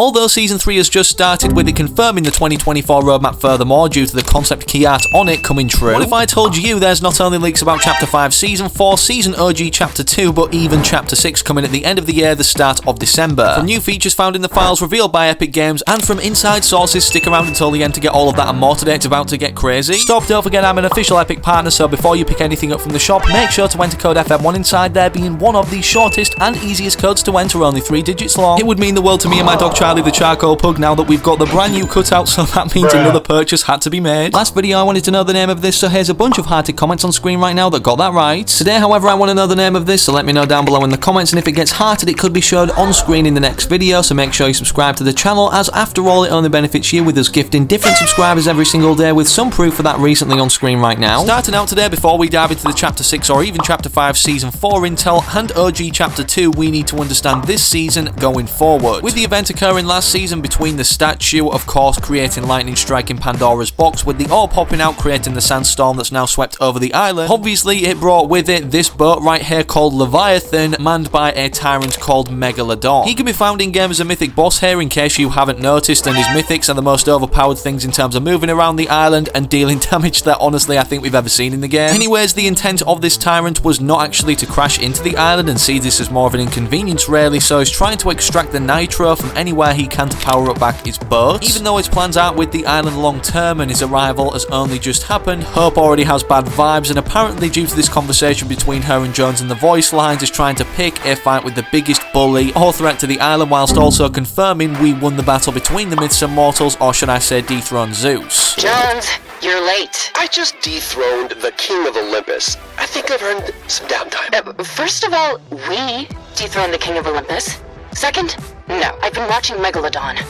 Although Season 3 has just started, with it confirming the 2024 roadmap furthermore due to the concept key art on it coming true. What if I told you there's not only leaks about Chapter 5 Season 4, Season OG Chapter 2, but even Chapter 6 coming at the end of the year, the start of December. From new features found in the files revealed by Epic Games, and from inside sources, stick around until the end to get all of that and more today. It's about to get crazy. Stop, don't forget I'm an official Epic partner, so before you pick anything up from the shop, make sure to enter code FM1 inside there, being one of the shortest and easiest codes to enter, only 3 digits long. It would mean the world to me and my dog Charlie the Charcoal Pug now that we've got the brand new cutout, so that means another purchase had to be made. Last video I wanted to know the name of this, so here's a bunch of hearted comments on screen right now that got that right. Today, however, I want to know the name of this, so let me know down below in the comments, and if it gets hearted, it could be showed on screen in the next video, so make sure you subscribe to the channel, as after all, it only benefits you, with us gifting different subscribers every single day, with some proof for that recently on screen right now. Starting out today, before we dive into the Chapter 6 or even Chapter 5 Season 4 intel and OG Chapter 2, we need to understand this season going forward. With the event occurring last season between the statue, of course, creating lightning striking Pandora's box, with the ore popping out, creating the sandstorm that's now swept over the island. Obviously, it brought with it this boat right here called Leviathan, manned by a tyrant called Megalodon. He can be found in game as a mythic boss here, in case you haven't noticed, and his mythics are the most overpowered things in terms of moving around the island and dealing damage that honestly I think we've ever seen in the game. Anyways, the intent of this tyrant was not actually to crash into the island and see this as more of an inconvenience really, so he's trying to extract the nitro from anywhere he can to power up back his boat. Even though his plans aren't with the island long term and his arrival has only just happened, Hope already has bad vibes, and apparently due to this conversation between her and Jones in the voice lines, is trying to pick a fight with the biggest bully or threat to the island, whilst also confirming we won the battle between the myths and mortals, or should I say dethroned Zeus. Jones, you're late. I just dethroned the King of Olympus. I think I've earned some downtime. First of all, we dethroned the King of Olympus. Second, no, I've been watching Megalodon.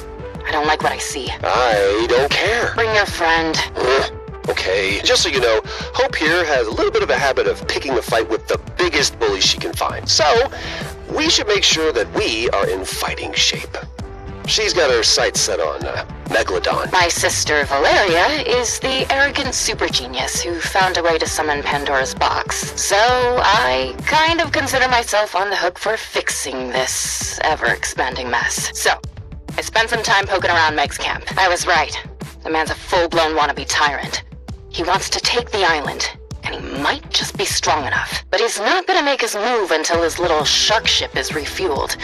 I don't like what I see. I don't care. Bring your friend. Okay, just so you know, Hope here has a little bit of a habit of picking a fight with the biggest bully she can find. So, we should make sure that we are in fighting shape. She's got her sights set on Megalodon. My sister Valeria is the arrogant super genius who found a way to summon Pandora's box. So I kind of consider myself on the hook for fixing this ever-expanding mess. So, I spent some time poking around Meg's camp. I was right. The man's a full-blown wannabe tyrant. He wants to take the island, and he might just be strong enough. But he's not gonna make his move until his little shark ship is refueled,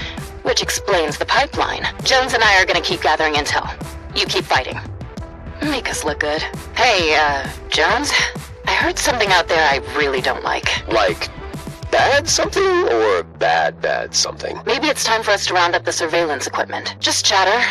which explains the pipeline. Jones and I are gonna keep gathering intel. You keep fighting. Make us look good. Hey, Jones? I heard something out there I really don't like. Like, bad something or bad something? Maybe it's time for us to round up the surveillance equipment. Just chatter.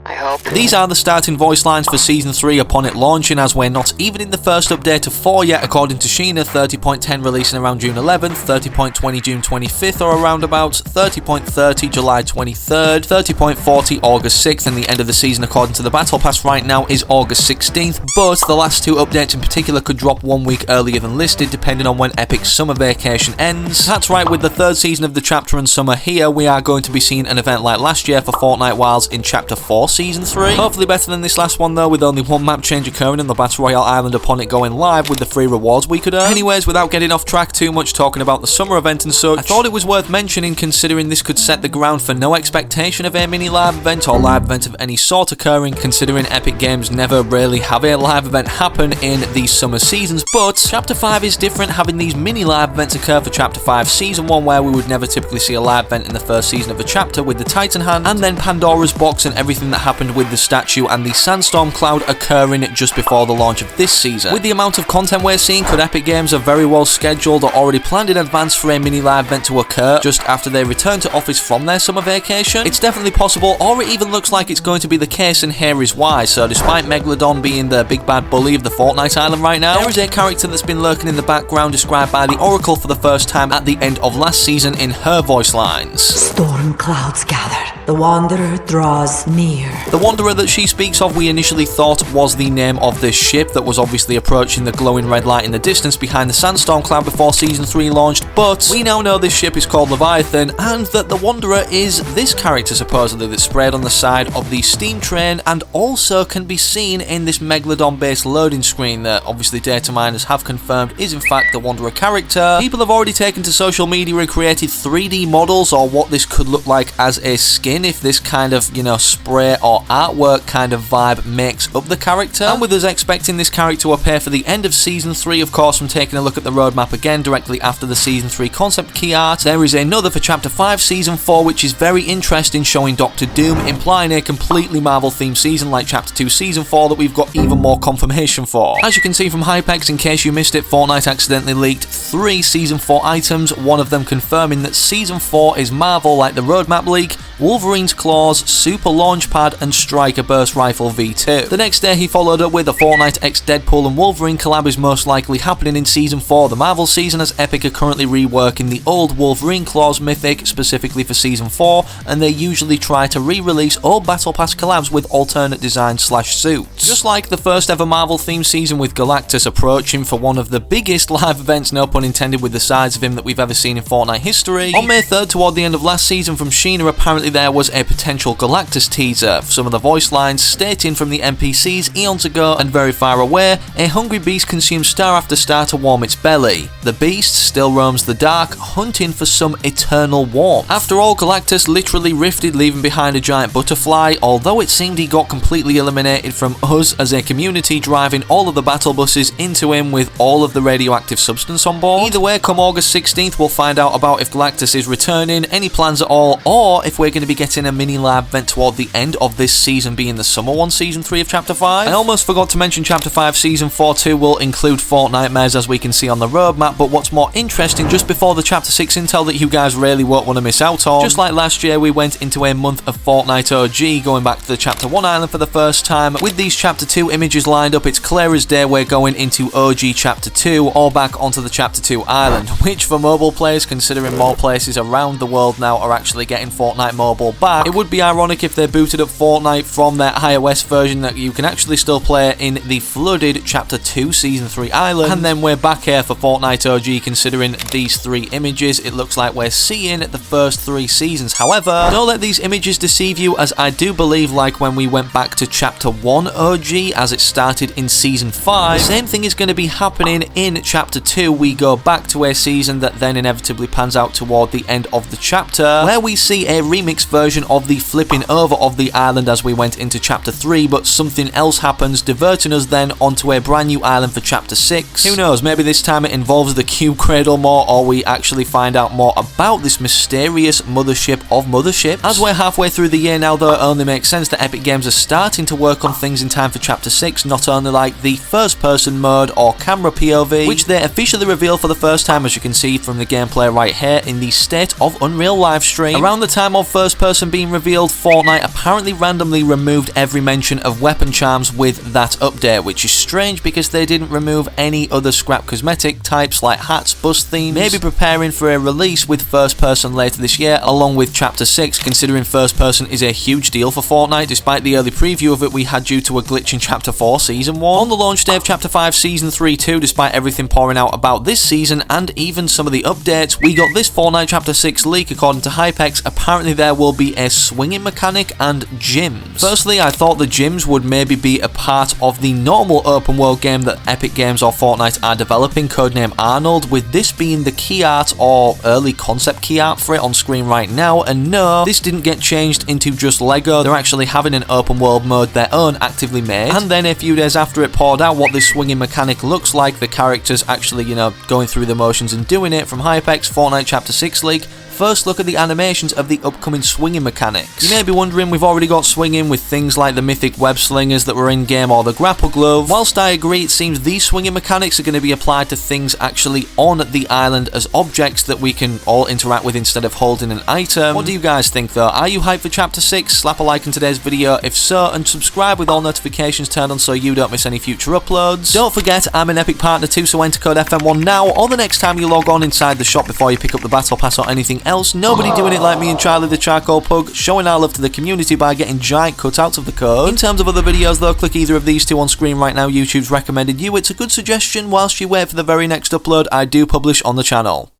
I hope. These are the starting voice lines for Season 3 upon it launching, as we're not even in the first update of 4 yet, according to Sheena. 30.10 releasing around June 11th, 30.20 June 25th, or around about 30.30 July 23rd, 30.40 August 6th, and the end of the season according to the Battle Pass right now is August 16th, but the last 2 updates in particular could drop 1 week earlier than listed, depending on when Epic's summer vacation ends. That's right, with the 3rd season of the Chapter and Summer here, we are going to be seeing an event like last year for Fortnite Wilds in Chapter 4 Season 3. Hopefully better than this last one though, with only 1 map change occurring and the Battle Royale Island upon it going live with the free rewards we could earn. Anyways, without getting off track too much talking about the summer event and such, I thought it was worth mentioning, considering this could set the ground for no expectation of a mini live event or live event of any sort occurring, considering Epic Games never really have a live event happen in these summer seasons. But Chapter 5 is different, having these mini live events occur for Chapter 5 Season 1, where we would never typically see a live event in the first season of a chapter with the Titan Hand, and then Pandora's box and everything that happened with the statue and the sandstorm cloud occurring just before the launch of this season. With the amount of content we're seeing, could Epic Games have very well scheduled or already planned in advance for a mini live event to occur just after they return to office from their summer vacation? It's definitely possible, or it even looks like it's going to be the case, and here is why. So despite Megalodon being the big bad bully of the Fortnite island right now, there is a character that's been lurking in the background, described by the Oracle for the first time at the end of last season in her voice lines. Storm clouds gather, the wanderer draws near. The Wanderer that she speaks of we initially thought was the name of this ship that was obviously approaching the glowing red light in the distance behind the sandstorm cloud before Season 3 launched, but we now know this ship is called Leviathan, and that the Wanderer is this character supposedly that's sprayed on the side of the steam train and also can be seen in this Megalodon based loading screen that obviously data miners have confirmed is in fact the Wanderer character. People have already taken to social media and created 3D models or what this could look like as a skin if this kind of, spray or artwork kind of vibe makes up the character. And with us expecting this character to appear for the end of Season 3, of course, from taking a look at the roadmap again directly after the Season 3 concept key art, there is another for Chapter 5 Season 4 which is very interesting, showing Doctor Doom, implying a completely Marvel themed season like Chapter 2 Season 4 that we've got even more confirmation for. As you can see from Hypex, in case you missed it, Fortnite accidentally leaked 3 Season 4 items, one of them confirming that Season 4 is Marvel like the roadmap leak, Wolverine's Claws, Super Launchpad and Striker Burst Rifle V2. The next day he followed up with a Fortnite x Deadpool and Wolverine collab is most likely happening in Season 4, the Marvel season, as Epic are currently reworking the old Wolverine Claws mythic specifically for Season 4, and they usually try to re-release old Battle Pass collabs with alternate designs / suits. Just like the first ever Marvel themed season with Galactus approaching for one of the biggest live events, no pun intended, with the size of him that we've ever seen in Fortnite history. On May 3rd, toward the end of last season from Sheena, apparently there was a potential Galactus teaser. Some of the voice lines stating from the NPCs eons ago and very far away, a hungry beast consumes star after star to warm its belly. The beast still roams the dark, hunting for some eternal warmth. After all, Galactus literally rifted, leaving behind a giant butterfly, although it seemed he got completely eliminated from us as a community, driving all of the battle buses into him with all of the radioactive substance on board. Either way, come August 16th, we'll find out about if Galactus is returning, any plans at all, or if we're going to be getting a mini lab event toward the end of this season, being the summer one, Season 3 of Chapter 5. I almost forgot to mention Chapter 5 Season 4 too will include Fortnitemares, as we can see on the roadmap, but what's more interesting, just before the Chapter 6 intel that you guys really won't want to miss out on, just like last year we went into a month of Fortnite OG, going back to the Chapter 1 island for the first time. With these Chapter 2 images lined up, it's clear as day we're going into OG Chapter 2 or back onto the Chapter 2 island, which for mobile players, considering more places around the world now are actually getting Fortnite Mobile back, it would be ironic if they booted up Fortnite from their iOS version that you can actually still play in the flooded Chapter 2 Season 3 island, and then we're back here for Fortnite OG. Considering these 3 images, it looks like we're seeing the first 3 seasons. However, don't let these images deceive you, as I do believe, like when we went back to Chapter 1 OG as it started in Season 5, the same thing is going to be happening in Chapter 2. We go back to a season that then inevitably pans out toward the end of the chapter, where we see a remix version of the flipping over of the island as we went into Chapter 3, but something else happens, diverting us then onto a brand new island for Chapter 6. Who knows, maybe this time it involves the Cube Cradle more, or we actually find out more about this mysterious mothership of motherships. As we're halfway through the year now though, it only makes sense that Epic Games are starting to work on things in time for Chapter 6, not only like the first person mode or camera POV, which they officially revealed for the first time, as you can see from the gameplay right here in the State of Unreal livestream. Around the time of first person being revealed, Fortnite apparently randomly removed every mention of weapon charms with that update, which is strange because they didn't remove any other scrap cosmetic types like hats, bus themes, maybe preparing for a release with first person later this year along with Chapter 6, considering first person is a huge deal for Fortnite despite the early preview of it we had due to a glitch in Chapter 4 Season 1. On the launch day of Chapter 5 Season 3 too, despite everything pouring out about this season and even some of the updates, we got this Fortnite Chapter 6 leak. According to Hypex, apparently there will be a swinging mechanic and gyms. Firstly, I thought the gyms would maybe be a part of the normal open world game that Epic Games or Fortnite are developing, codename Arnold, with this being the key art or early concept key art for it on screen right now. And no, this didn't get changed into just Lego, they're actually having an open world mode their own actively made, and then a few days after it poured out what this swinging mechanic looks like, the characters actually, going through the motions and doing it. From Hypex, Fortnite Chapter 6 leak, first look at the animations of the upcoming swinging mechanics. You may be wondering, we've already got swinging with things like the mythic web slingers that were in game or the grapple glove. Whilst I agree, it seems these swinging mechanics are going to be applied to things actually on the island as objects that we can all interact with instead of holding an item. What do you guys think though? Are you hyped for Chapter 6? Slap a like in today's video if so, and subscribe with all notifications turned on so you don't miss any future uploads. Don't forget, I'm an Epic partner too, so enter code FM1 now or the next time you log on inside the shop before you pick up the battle pass or anything else else. Nobody doing it like me and Charlie the Charcoal Pug, showing our love to the community by getting giant cutouts of the code. In terms of other videos though, click either of these two on screen right now. YouTube's recommended you. It's a good suggestion whilst you wait for the very next upload I do publish on the channel.